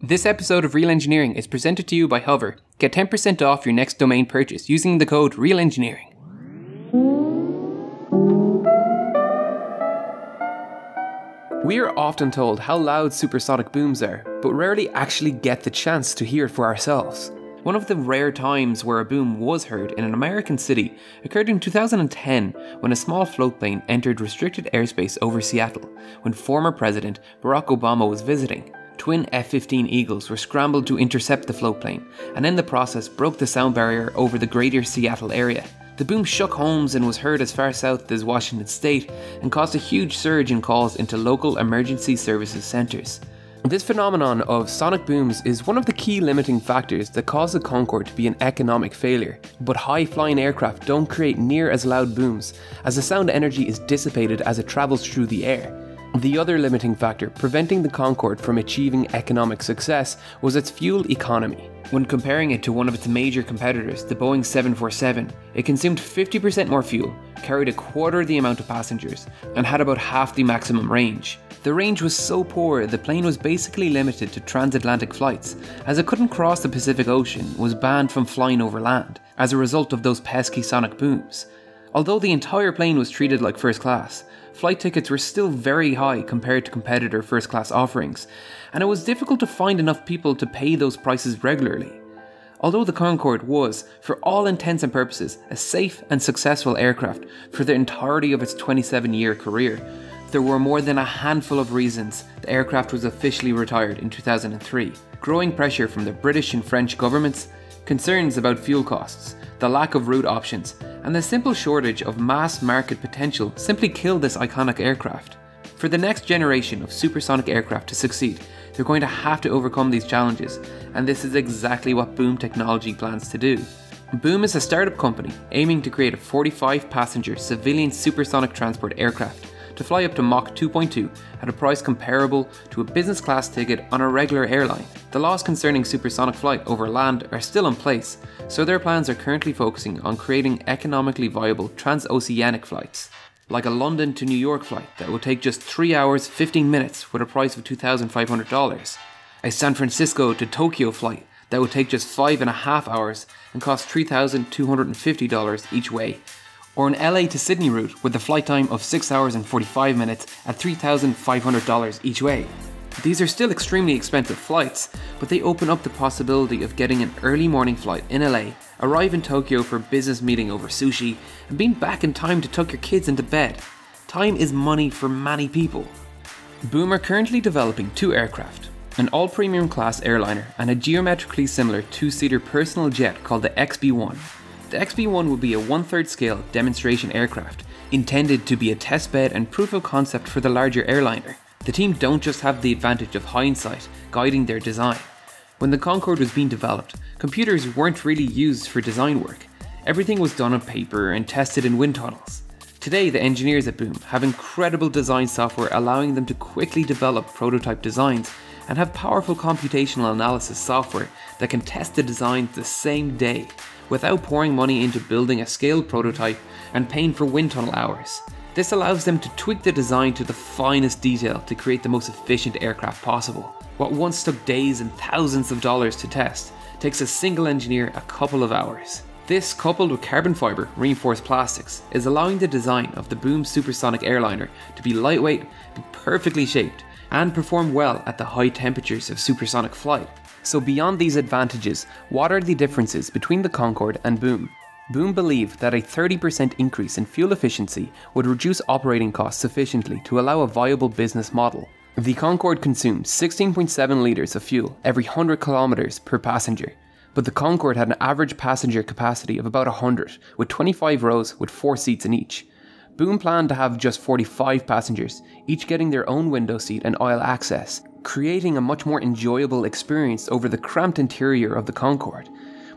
This episode of Real Engineering is presented to you by Hover. Get 10% off your next domain purchase using the code REALENGINEERING. We are often told how loud supersonic booms are, but rarely actually get the chance to hear it for ourselves. One of the rare times where a boom was heard in an American city occurred in 2010 when a small floatplane entered restricted airspace over Seattle when former President Barack Obama was visiting. Twin F-15 Eagles were scrambled to intercept the floatplane, and in the process broke the sound barrier over the greater Seattle area. The boom shook homes and was heard as far south as Washington State and caused a huge surge in calls into local emergency services centres. This phenomenon of sonic booms is one of the key limiting factors that cause the Concorde to be an economic failure, but high-flying aircraft don't create near as loud booms as the sound energy is dissipated as it travels through the air. The other limiting factor preventing the Concorde from achieving economic success was its fuel economy. When comparing it to one of its major competitors, the Boeing 747, it consumed 50% more fuel, carried a quarter the amount of passengers, and had about half the maximum range. The range was so poor the plane was basically limited to transatlantic flights, as it couldn't cross the Pacific Ocean and was banned from flying over land as a result of those pesky sonic booms. Although the entire plane was treated like first class, flight tickets were still very high compared to competitor first class offerings, and it was difficult to find enough people to pay those prices regularly. Although the Concorde was, for all intents and purposes, a safe and successful aircraft for the entirety of its 27-year career, there were more than a handful of reasons the aircraft was officially retired in 2003. Growing pressure from the British and French governments, concerns about fuel costs, the lack of route options, and the simple shortage of mass market potential simply killed this iconic aircraft. For the next generation of supersonic aircraft to succeed, they're going to have to overcome these challenges, and this is exactly what Boom Technology plans to do. Boom is a startup company aiming to create a 45-passenger civilian supersonic transport aircraft to fly up to Mach 2.2 at a price comparable to a business class ticket on a regular airline. The laws concerning supersonic flight over land are still in place, so their plans are currently focusing on creating economically viable transoceanic flights, like a London to New York flight that will take just 3 hours 15 minutes with a price of $2,500, a San Francisco to Tokyo flight that will take just 5.5 hours and cost $3,250 each way, or an LA to Sydney route with a flight time of 6 hours and 45 minutes at $3,500 each way. These are still extremely expensive flights, but they open up the possibility of getting an early morning flight in LA, arrive in Tokyo for a business meeting over sushi, and being back in time to tuck your kids into bed. Time is money for many people. Boom are currently developing 2 aircraft, an all-premium class airliner and a geometrically similar 2-seater personal jet called the XB-1. The XB-1 will be a 1/3 scale demonstration aircraft, intended to be a testbed and proof of concept for the larger airliner. The team don't just have the advantage of hindsight guiding their design. When the Concorde was being developed, computers weren't really used for design work. Everything was done on paper and tested in wind tunnels. Today, the engineers at Boom have incredible design software allowing them to quickly develop prototype designs and have powerful computational analysis software that can test the designs the same day, without pouring money into building a scaled prototype and paying for wind tunnel hours. This allows them to tweak the design to the finest detail to create the most efficient aircraft possible. What once took days and thousands of dollars to test takes a single engineer a couple of hours. This, coupled with carbon fiber reinforced plastics, is allowing the design of the Boom Supersonic Airliner to be lightweight, be perfectly shaped, and perform well at the high temperatures of supersonic flight. So beyond these advantages, what are the differences between the Concorde and Boom? Boom believe that a 30% increase in fuel efficiency would reduce operating costs sufficiently to allow a viable business model. The Concorde consumed 16.7 litres of fuel every 100 kilometers per passenger, but the Concorde had an average passenger capacity of about 100, with 25 rows with 4 seats in each. Boom planned to have just 45 passengers, each getting their own window seat and aisle access, creating a much more enjoyable experience over the cramped interior of the Concorde.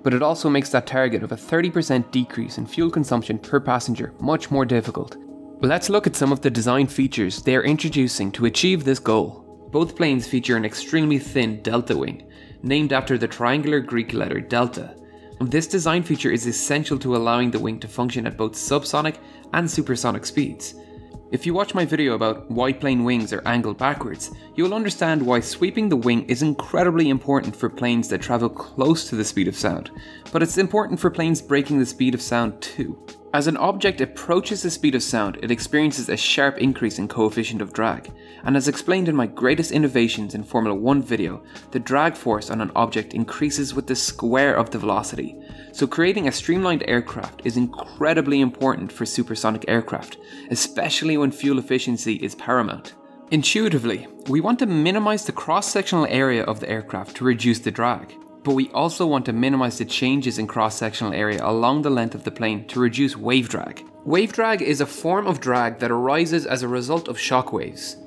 But it also makes that target of a 30% decrease in fuel consumption per passenger much more difficult. Let's look at some of the design features they are introducing to achieve this goal. Both planes feature an extremely thin delta wing, named after the triangular Greek letter delta. This design feature is essential to allowing the wing to function at both subsonic and supersonic speeds. If you watch my video about why plane wings are angled backwards, you'll understand why sweeping the wing is incredibly important for planes that travel close to the speed of sound, but it's important for planes breaking the speed of sound too. As an object approaches the speed of sound, it experiences a sharp increase in coefficient of drag, and as explained in my greatest innovations in Formula 1 video, the drag force on an object increases with the square of the velocity. So creating a streamlined aircraft is incredibly important for supersonic aircraft, especially when fuel efficiency is paramount. Intuitively, we want to minimize the cross-sectional area of the aircraft to reduce the drag. But we also want to minimize the changes in cross-sectional area along the length of the plane to reduce wave drag. Wave drag is a form of drag that arises as a result of shock waves.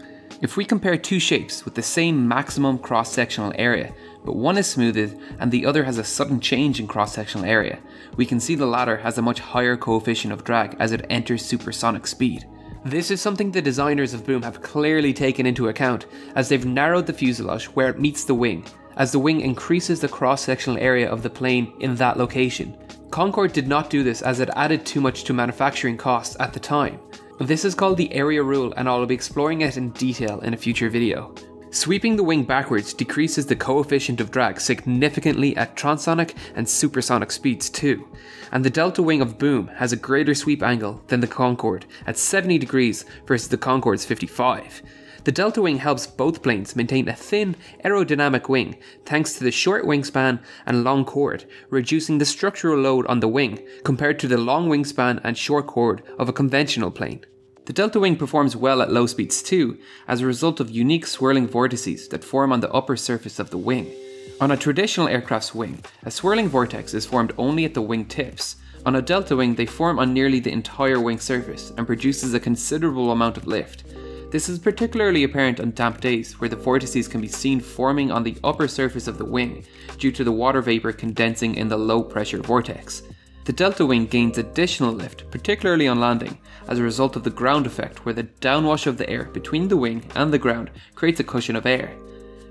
If we compare two shapes with the same maximum cross-sectional area, but one is smoothed and the other has a sudden change in cross-sectional area, we can see the latter has a much higher coefficient of drag as it enters supersonic speed. This is something the designers of Boom have clearly taken into account, as they've narrowed the fuselage where it meets the wing, as the wing increases the cross-sectional area of the plane in that location. Concorde did not do this as it added too much to manufacturing costs at the time. This is called the area rule, and I'll be exploring it in detail in a future video. Sweeping the wing backwards decreases the coefficient of drag significantly at transonic and supersonic speeds too, and the delta wing of Boom has a greater sweep angle than the Concorde at 70 degrees versus the Concorde's 55. The delta wing helps both planes maintain a thin, aerodynamic wing thanks to the short wingspan and long chord, reducing the structural load on the wing compared to the long wingspan and short chord of a conventional plane. The delta wing performs well at low speeds too, as a result of unique swirling vortices that form on the upper surface of the wing. On a traditional aircraft's wing, a swirling vortex is formed only at the wing tips. On a delta wing, they form on nearly the entire wing surface and produces a considerable amount of lift. This is particularly apparent on damp days, where the vortices can be seen forming on the upper surface of the wing due to the water vapor condensing in the low pressure vortex. The delta wing gains additional lift, particularly on landing, as a result of the ground effect, where the downwash of the air between the wing and the ground creates a cushion of air.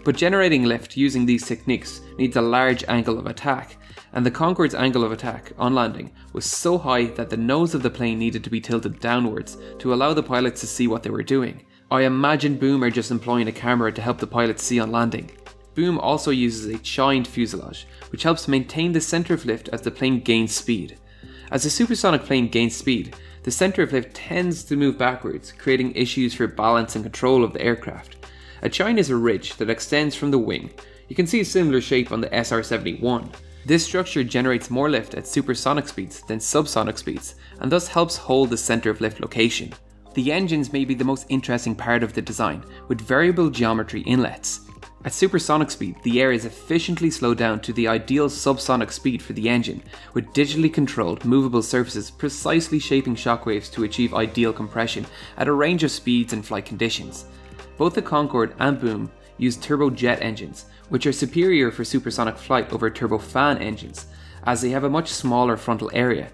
But generating lift using these techniques needs a large angle of attack, and the Concorde's angle of attack on landing was so high that the nose of the plane needed to be tilted downwards to allow the pilots to see what they were doing. I imagine Boom are just employing a camera to help the pilots see on landing. Boom also uses a chined fuselage, which helps maintain the centre of lift as the plane gains speed. As a supersonic plane gains speed, the centre of lift tends to move backwards, creating issues for balance and control of the aircraft. A chine is a ridge that extends from the wing. You can see a similar shape on the SR-71. This structure generates more lift at supersonic speeds than subsonic speeds, and thus helps hold the centre of lift location. The engines may be the most interesting part of the design, with variable geometry inlets. At supersonic speed, the air is efficiently slowed down to the ideal subsonic speed for the engine, with digitally controlled movable surfaces precisely shaping shockwaves to achieve ideal compression at a range of speeds and flight conditions. Both the Concorde and Boom use turbojet engines, which are superior for supersonic flight over turbofan engines, as they have a much smaller frontal area.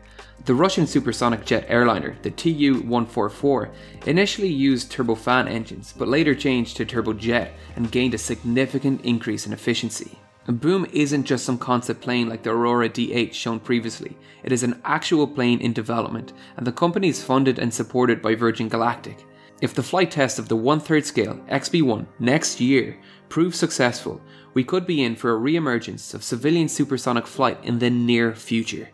The Russian supersonic jet airliner, the Tu-144, initially used turbofan engines, but later changed to turbojet and gained a significant increase in efficiency. Boom isn't just some concept plane like the Aurora D8 shown previously. It is an actual plane in development, and the company is funded and supported by Virgin Galactic. If the flight test of the 1/3 scale XB1 next year proves successful, we could be in for a re-emergence of civilian supersonic flight in the near future.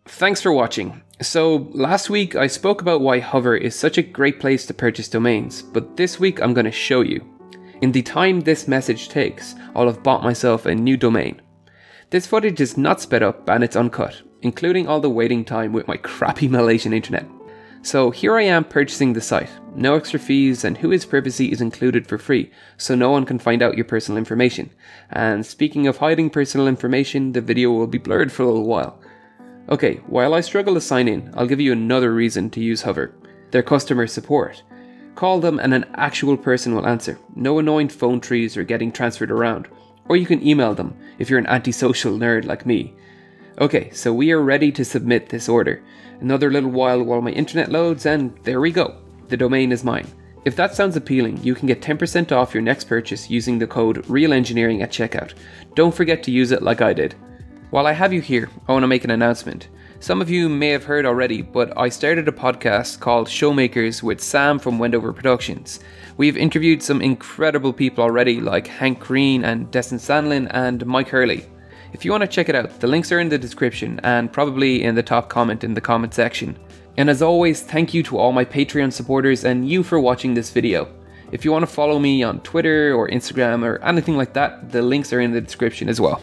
Thanks for watching. So last week I spoke about why Hover is such a great place to purchase domains, but this week I'm going to show you. In the time this message takes, I'll have bought myself a new domain. This footage is not sped up and it's uncut, including all the waiting time with my crappy Malaysian internet. So here I am purchasing the site, no extra fees, and Whois Privacy is included for free, so no one can find out your personal information. And speaking of hiding personal information, the video will be blurred for a little while. Okay, while I struggle to sign in, I'll give you another reason to use Hover: their customer support. Call them and an actual person will answer, no annoying phone trees or getting transferred around. Or you can email them if you're an antisocial nerd like me. Okay, so we are ready to submit this order. Another little while my internet loads, and there we go. The domain is mine. If that sounds appealing, you can get 10% off your next purchase using the code REALENGINEERING at checkout. Don't forget to use it like I did. While I have you here, I want to make an announcement. Some of you may have heard already, but I started a podcast called Showmakers with Sam from Wendover Productions. We've interviewed some incredible people already, like Hank Green and Destin Sandlin and Mike Hurley. If you want to check it out, the links are in the description and probably in the top comment in the comment section. And as always, thank you to all my Patreon supporters and you for watching this video. If you want to follow me on Twitter or Instagram or anything like that, the links are in the description as well.